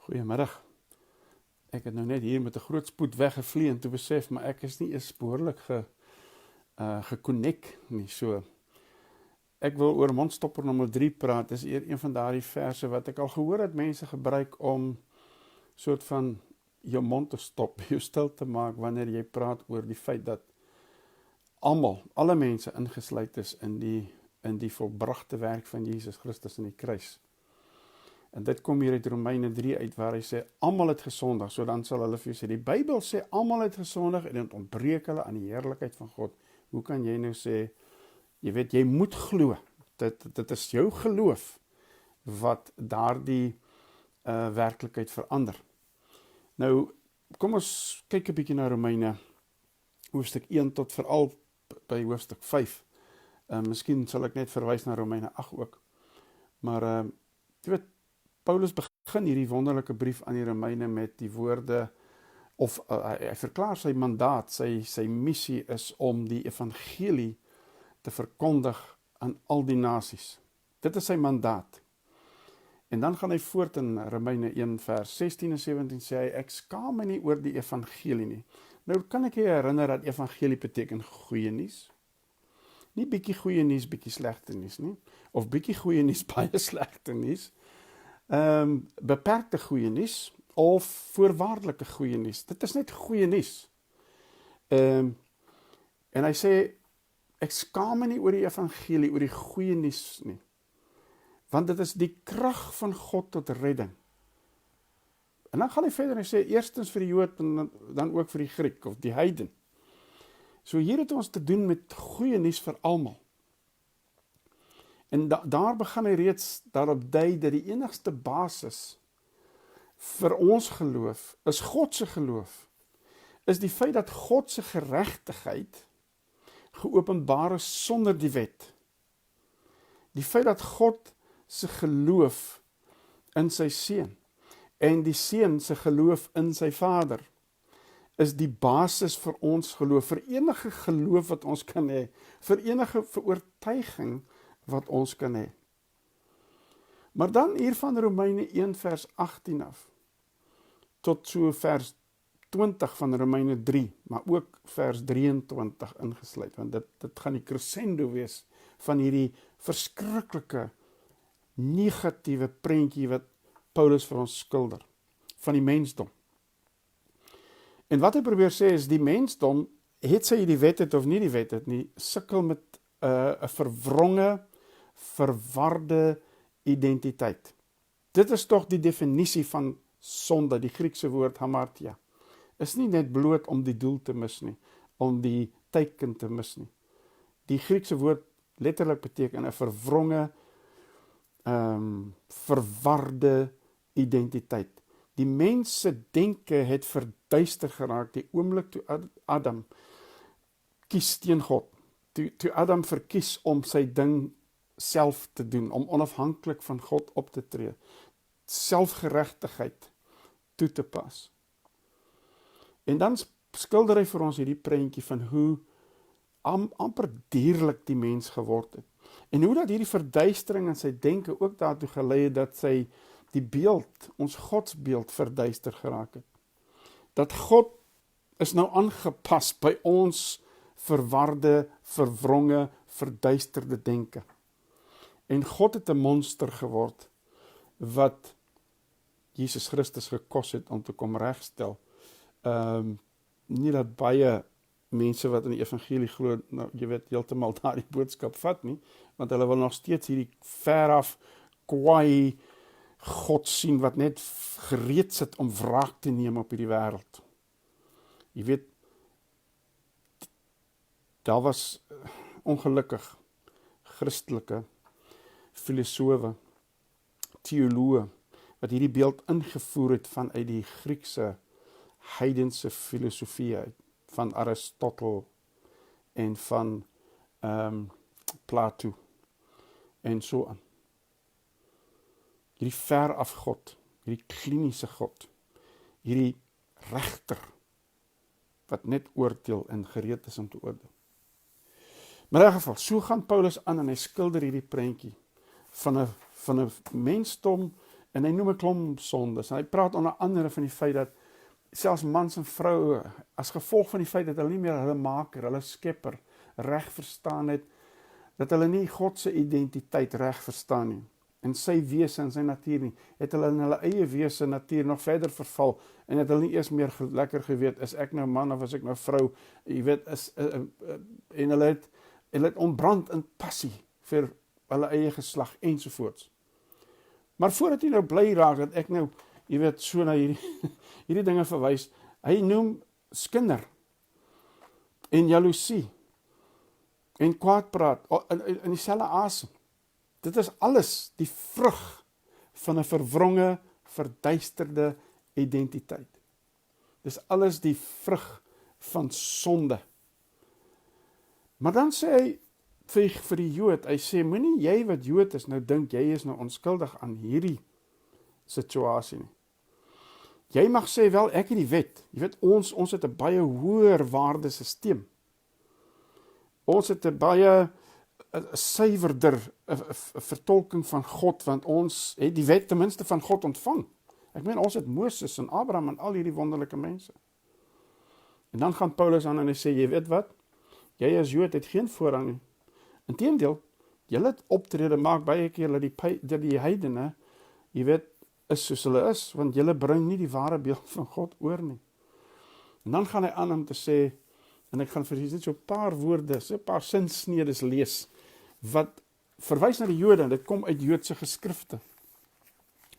Goeiemiddag. Ek het nou net hier met 'n groot spoed weggevlieg en toe besef, maar ek is nie eens behoorlik geconnect nie. So, ek wil oor mondstopper nommer 3 praat. Dis een van daardie verse wat ek al gehoor het mense gebruik om soort van jou mond te stop, jou stil te maak wanneer jy praat oor die feit dat alle mense ingesluit is in die volbragte werk van Jesus Christus in die kruis. En dit kom hier uit Romeine 3 uit waar hy sê, almal het gesondig, so dan sal hulle vir jou sê, die Bybel sê, almal het gesondig en dit ontbreek hulle aan die heerlikheid van God. Hoe kan jy nou sê, jy weet, jy moet glo, dit is jou geloof, wat daardie werklikheid verander. Nou, kom ons kyk 'n bietjie na Romeine, hoofstuk 1 tot veral by hoofstuk 5. Miskien sal ek net verwys na Romeine 8 ook. Maar, jy weet, Paulus begin hierdie wonderlike brief aan die Romeine met die woorde, of hy verklaar sy mandaat, sy missie is om die evangelie te verkondig aan al die nasies. Dit is sy mandaat. En dan gaan hy voort in Romeine 1 vers 16 en 17 sê hy, ek skaam my nie oor die evangelie nie. Nou kan ek jy herinner dat evangelie beteken goeie nuus. Nie bietjie goeie nuus, bietjie slegte nuus nie. Of bietjie goeie nuus, baie slegte nuus. Beperkte goeie nuus of voorwaardelike goeie nuus. Dit is net goeie nuus. En hy sê, ek skaam my nie oor die evangelie, oor die goeie nuus nie. Want dit is die krag van God tot redding. En dan gaan hy verder en sê, eerstens vir die Jood en dan ook vir die Griek of die heiden. So hier het ons te doen met goeie nuus vir almal. En daar begin hy reeds daarop dui dat die enigste basis vir ons geloof, is God se geloof, is die feit dat God se geregtigheid geopenbaar is sonder die wet. Die feit dat God se geloof in sy seun en die seun se geloof in sy Vader is die basis vir ons geloof, vir enige geloof wat ons kan hê, vir enige veroortuiging wat ons kan hê. Maar dan hier van Romeine 1 vers 18 af, tot so vers 20 van Romeine 3, maar ook vers 23 ingesluit, want dit gaan die crescendo wees van hierdie verskriklike negatiewe prentjie wat Paulus vir ons skilder, van die mensdom. En wat hy probeer sê is, die mensdom, het sy die wet het of nie die wet het nie, sukkel met 'n verwronge, verwarde identiteit. Dit is tog die definisie van sonde, die Griekse woord hamartia. Is nie net bloot om die doel te mis nie, om die teiken te mis nie. Die Griekse woord letterlik beteken 'n verwronge, verwarde identiteit. Die mens se denke het verduister geraak die oomblik toe Adam kies teen God. Toe Adam verkies om sy ding self te doen, om onafhanklik van God op te tree, selfgeregtigheid toe te pas. En dan skilder hy vir ons hierdie prentjie van hoe amper dierlik die mens geword het. En hoe dat hierdie verduistering in sy denke ook daartoe gelei het dat sy die beeld, ons godsbeeld verduister geraak het. Dat God is nou aangepas by ons verwarde, verwronge, verduisterde denke. En God het 'n monster geword wat Jesus Christus gekos het om te kom regstel. Nie dat baie mense wat in die evangelie glo, nou, jy weet, heeltemal daardie boodskap vat nie, want hulle wil nog steeds hierdie veraf kwaai God sien wat net gereed sit om wraak te neem op hierdie wêreld. Jy weet, daar was ongelukkig Christelike filosowe, teoloë, wat hierdie beeld ingevoer het vanuit die Griekse heidense filosofie uit, van Aristotel en van Plato en so aan. Hierdie ver af God, hierdie kliniese God, hierdie regter wat net oordeel en gereed is om te oordeel. Maar in 'n geval, so gaan Paulus aan en hy skilder hierdie prentjie van 'n mensdom En hy noem 'n klomp sondes. En hy praat onder andere van die feit dat selfs mans en vroue, as gevolg van die feit dat hulle nie meer hulle maker, hulle skepper, reg verstaan het, dat hulle nie God se identiteit reg verstaan nie, en sy wese en sy natuur nie, het hulle in hulle eie wese en natuur nog verder verval, en het hulle nie eers meer lekker geweet, is ek nou man of is ek nou vrou, jy weet, en hulle het ontbrand in passie vir hulle eie geslag, ensovoorts. Maar voordat hy nou bly raak, dat ek nou, jy weet, so na hierdie dinge verwys, hy noem skinder, en jaloesie, en kwaadpraat, in dieselfde asem. Dit is alles die vrug van 'n verwronge, verduisterde identiteit. Dis alles die vrug van sonde. Maar dan sê hy vir die Jood, hy sê, moenie jy wat Jood is, nou dink jy is nou onskuldig aan hierdie situasie nie. Jy mag sê, wel, ek het die wet. Jy weet, ons het 'n baie hoër waardesisteem. Ons het 'n baie suiwerder vertolking van God, want ons het die wet ten minste van God ontvang. Ek meen, ons het Moses en Abraham en al hierdie wonderlike mense. En dan gaan Paulus aan en hy sê, jy weet wat? Jy as Jood het geen voorrang nie. Inteendeel, julle optrede maak baie keer dat die heidene, jy weet, is soos hulle is, want julle bring nie die ware beeld van God oor nie. En dan gaan hy aan om te sê, en ek gaan vir julle net so 'n paar woorde, so 'n paar sinsnedes lees, wat verwys na die Jode, dit kom uit Joodse geskrifte.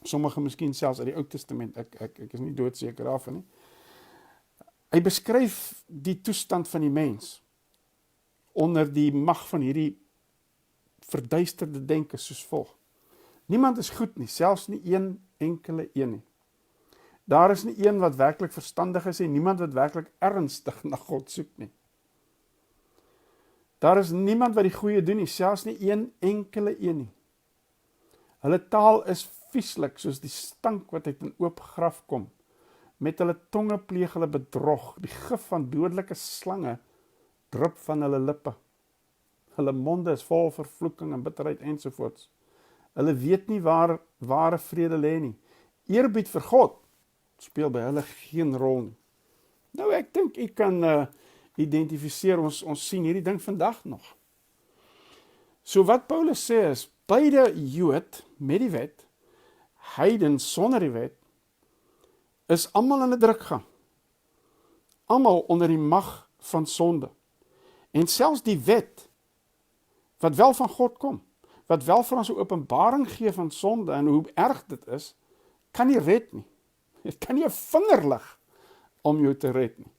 Sommige miskien selfs uit die Ou Testament, ek is nie doodseker daarvan nie. Hy beskryf die toestand van die mens, onder die mag van hierdie verduisterde denke soos volg. Niemand is goed nie, selfs nie een enkele een nie. Daar is nie een wat werklik verstandig is en niemand wat werklik ernstig na God soek nie. Daar is niemand wat die goeie doen nie, selfs nie een enkele een nie. Hulle taal is vieslik, soos die stank wat uit 'n oop graf kom. Met hulle tonge pleeg hulle bedrog, die gif van dodelike slange drup van hulle lippe. Hulle monde is vol vervloeking en bitterheid ensovoorts. Hulle weet nie waar ware vrede lê nie. Eerbied vir God speel by hulle geen rol nie. Nou ek dink u kan identifiseer, ons sien hierdie ding vandag nog. So wat Paulus sê is, beide Jood met die wet, heiden sonder die wet, is almal in 'n drukgang. Almal onder die mag van sonde. En selfs die wet, wat wel van God kom, wat wel vir ons 'n openbaring gee van sonde en hoe erg dit is, kan nie red nie. Het kan nie 'n vinger lig om jou te red nie.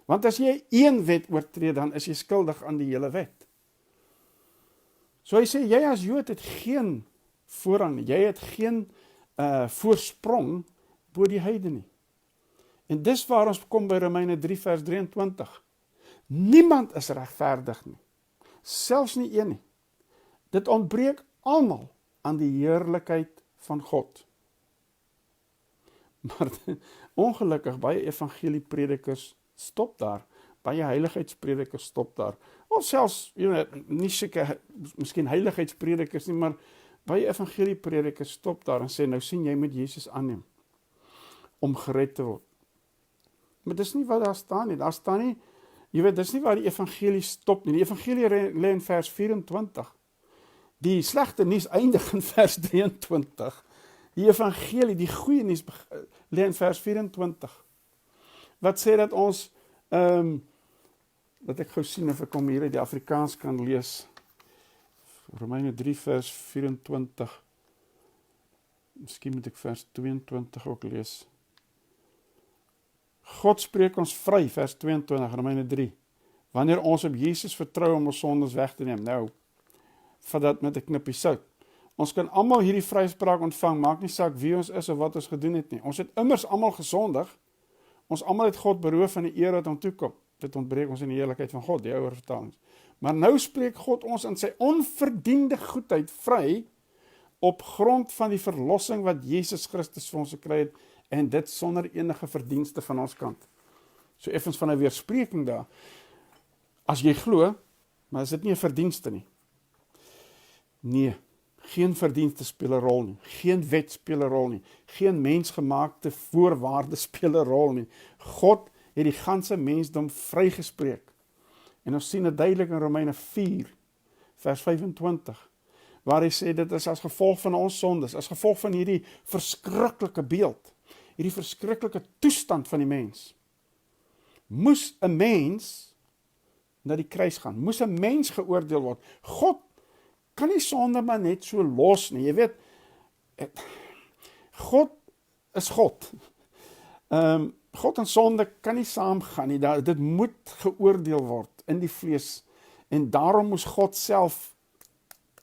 Want as jy een wet oortree, dan is jy skuldig aan die hele wet. So hy sê, jy as Jood het geen voorrang nie, jy het geen voorsprong bo die heidene nie. En dis waar ons kom by Romeine 3 vers 23. Niemand is regverdig nie, selfs nie een nie. Dit ontbreek almal aan die heerlikheid van God. Maar ongelukkig, baie evangeliepredikers stop daar, baie heiligheidspredikers stop daar, of selfs, nie seker, miskien heiligheidspredikers nie, maar baie evangeliepredikers stop daar en sê, nou sien jy moet Jesus aanneem, om gered te word. Maar dis nie wat daar staan nie, daar staan nie, jy weet, dis nie waar die evangelie stop nie, die evangelie lê in vers 24, die slegte nuus eindig in vers 23, die evangelie, die goeie nuus lê in vers 24, wat sê dat ons, dat ek gou sien of ek hom hier uit die Afrikaans kan lees, Romeine 3 vers 24, miskien moet ek vers 22 ook lees. God spreek ons vry, vers 22, Romeine 3, wanneer ons op Jesus vertrou om ons sondes weg te neem. Nou, vat dat met 'n knippie sout. Ons kan almal hierdie vryspraak ontvang, maak nie saak wie ons is of wat ons gedoen het nie. Ons het immers almal gesondig, ons almal het God beroof van die eer wat hom toekom. Dit ontbreek ons in die heerlikheid van God, die ouer vertalings. Maar nou spreek God ons in sy onverdiende goedheid vry, op grond van die verlossing wat Jesus Christus vir ons gekry het, en dit sonder enige verdienste van ons kant. So effens van 'n weerspreking daar. As jy glo, maar is dit nie 'n verdienste nie. Nee, Geen verdienste speel 'n rol nie. Geen wet speel 'n rol nie. Geen mensgemaakte voorwaarde speel 'n rol nie. God het die ganse mensdom vrygespreek. En ons sien dit duidelik in Romeine 4, vers 25, waar hy sê dit is as gevolg van ons sondes, as gevolg van hierdie verskriklike beeld, hierdie verskriklike toestand van die mens. Moes 'n mens na die kruis gaan, moes 'n mens geoordeel word. God kan nie sonde maar net so los nie. Jy weet, God is God. God en sonde kan nie saamgaan nie. Dit moet geoordeel word in die vlees. En daarom moes God self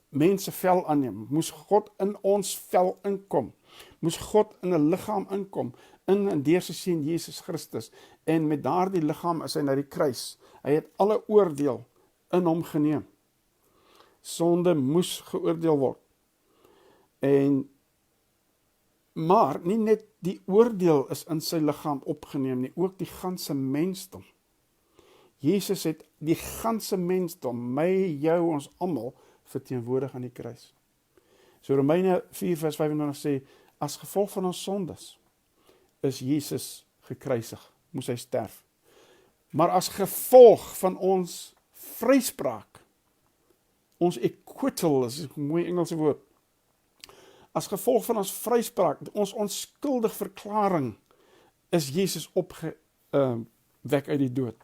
mense vel aanneem. Moes God in ons vel inkom. Moes God in 'n liggaam inkom. In en deur sy seun Jesus Christus. En met daardie liggaam is hy na die kruis. Hy het alle oordeel in hom geneem. Sonde moes geoordeel word. Maar nie net die oordeel is in sy liggaam opgeneem nie, ook die ganse mensdom. Jesus het die ganse mensdom, my, jou, ons almal, verteenwoordig aan die kruis. So Romeine 4 vers 25 sê, as gevolg van ons sondes, is Jesus gekruisig, moes hy sterf. Maar as gevolg van ons vryspraak, ons acquittal, is 'n mooi Engelse woord, as gevolg van ons vryspraak, ons onskuldig verklaring, is Jesus opgewek uit die dood.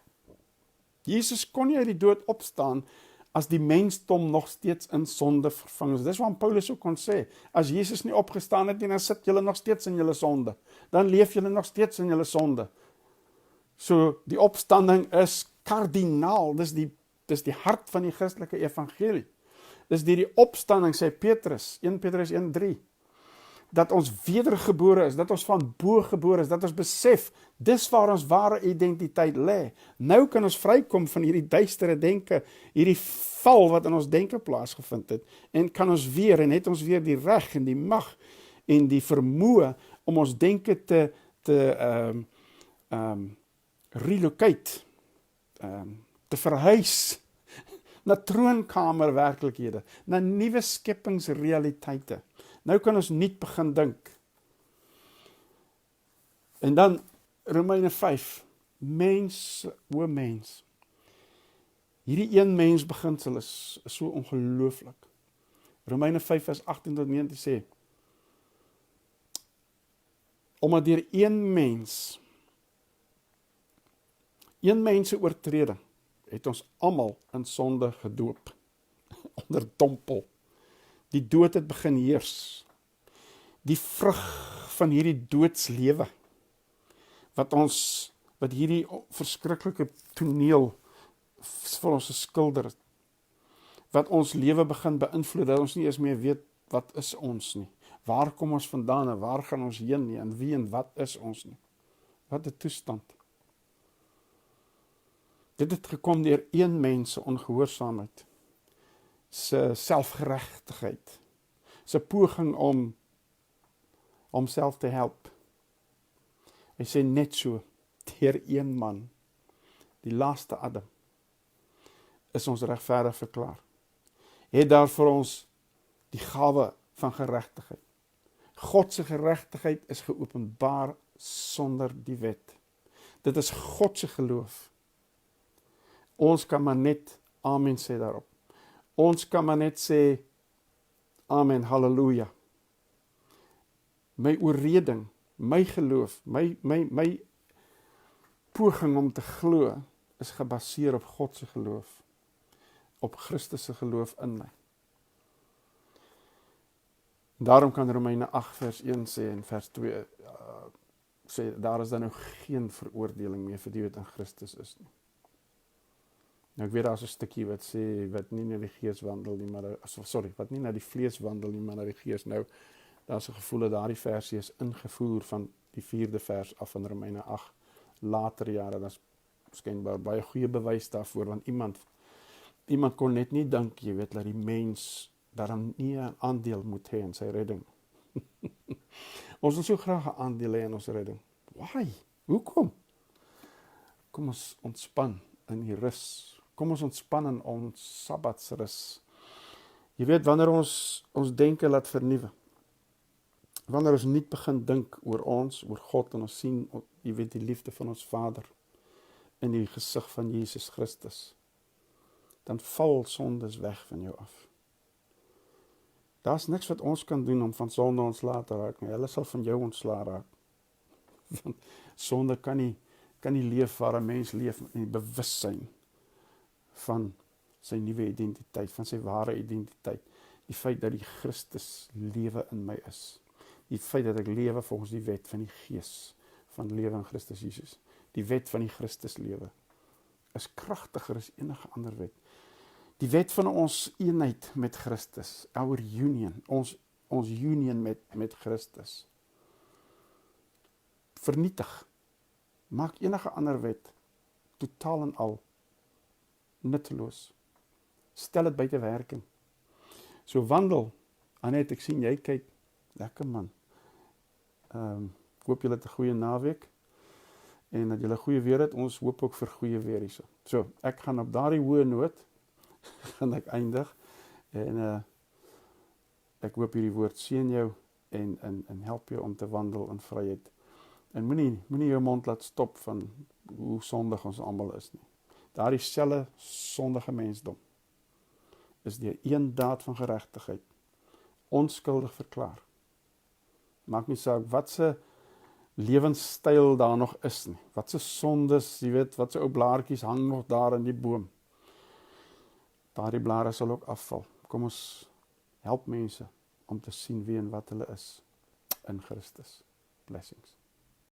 Jesus kon nie uit die dood opstaan, as die mensdom nog steeds in sonde vervang is. Dis waarom Paulus ook kon sê, as Jesus nie opgestaan het, dan sit julle nog steeds in julle sonde. Dan leef julle nog steeds in julle sonde. So, die opstanding is kardinaal, dis die hart van die Christelike evangelie. Dis die opstanding, sê Petrus, 1 Petrus 1:3, dat ons wedergebore is, dat ons van bo gebore is, dat ons besef, dis waar ons ware identiteit lê. Nou kan ons vrykom van hierdie duistere denke, hierdie val wat in ons denke plaasgevind het, en kan ons weer, en het ons weer die reg en die mag, en die vermoë, om ons denke te relocate, te verhuis, na troonkamer werklikhede, na nuwe skeppingsrealiteite. Nou kan ons nuut begin dink. En dan Romeine 5, mens, o mens. Hierdie een mens beginsel is so ongelooflik. Romeine 5 vers 18 tot 19 sê, omdat deur een mens se oortreding, het ons almal in sonde gedoop, onderdompel. Die dood het begin heers. Die vrug van hierdie doodslewe, wat hierdie verskriklike toneel vir ons geskilder het, wat ons lewe begin beïnvloed, dat ons nie eens meer weet, wat is ons nie, waar kom ons vandaan, en waar gaan ons heen nie, en wie en wat is ons nie. Wat 'n toestand. Dit het gekom deur een mens se ongehoorsaamheid, se selfgeregtigheid, se poging om homself te help. Hy sê net so, deur een man, die laaste Adam, is ons regverdig verklaar. Het daar vir ons die gawe van geregtigheid. God se geregtigheid is geopenbaar sonder die wet. Dit is God se geloof. Ons kan maar net amen sê daarop. Ons kan maar net sê amen, halleluja. My oorreding, my geloof, my poging om te glo, is gebaseer op God se geloof, op Christus se geloof in my. Daarom kan Romeine 8 vers 1 sê en vers 2 sê, daar is dan nou geen veroordeling meer vir die wat in Christus is nie. Nou ek weet daar is 'n stukkie wat sê, wat nie na die gees wandel nie, maar wat nie na die vlees wandel nie, maar na die gees. Nou, daar is 'n gevoel dat daardie versie is ingevoer van die 4de vers af van Romeine 8. Later jare, dat is skynbaar baie goeie bewys daarvoor, want iemand kon net nie dink, jy weet, dat die mens daarom nie 'n aandeel moet hê in sy redding. Ons wil so graag 'n aandeel hê in ons redding. Why? Hoekom? Kom ons ontspan in die rus. Kom ons ontspan in ons sabbatsrus. Jy weet, wanneer ons denke laat vernuwe, wanneer ons nie begin dink oor ons, oor God, en ons sien, jy weet, die liefde van ons Vader, in die gesig van Jesus Christus, dan val sondes weg van jou af. Daar's niks wat ons kan doen om van sonde ontslae te raak, maar hulle sal van jou ontslae raak. Want sonde kan nie leef waar 'n mens leef in die bewussyn van sy nuwe identiteit, van sy ware identiteit. Die feit dat die Christus lewe in my is. Die feit dat ek lewe volgens die wet van die Gees, van lewe in Christus Jesus. Die wet van die Christus lewe is kragtiger as enige ander wet. Die wet van ons eenheid met Christus, our union, ons union met Christus, vernietig, maak enige ander wet totaal en al nutteloos. Stel dit buite werking. So wandel, Annette, ek sien jy kyk, lekker man. Ek hoop julle het 'n goeie naweek en dat julle goeie weer het. Ons hoop ook vir goeie weer hierso. So, ek gaan op daardie hoë noot gaan ek eindig en ek hoop hierdie woord seën jou en help jou om te wandel in vryheid. En moenie jou mond laat stop van hoe sondig ons almal is nie. Daardie selfe sondige mensdom is deur een daad van geregtigheid onskuldig verklaar. Maak nie saak wat se lewenstyl daar nog is nie. Wat se sondes, jy weet, wat se ou blaartjies hang nog daar in die boom. Daardie blare sal ook afval. Kom ons help mense om te sien wie en wat hulle is in Christus. Blessings.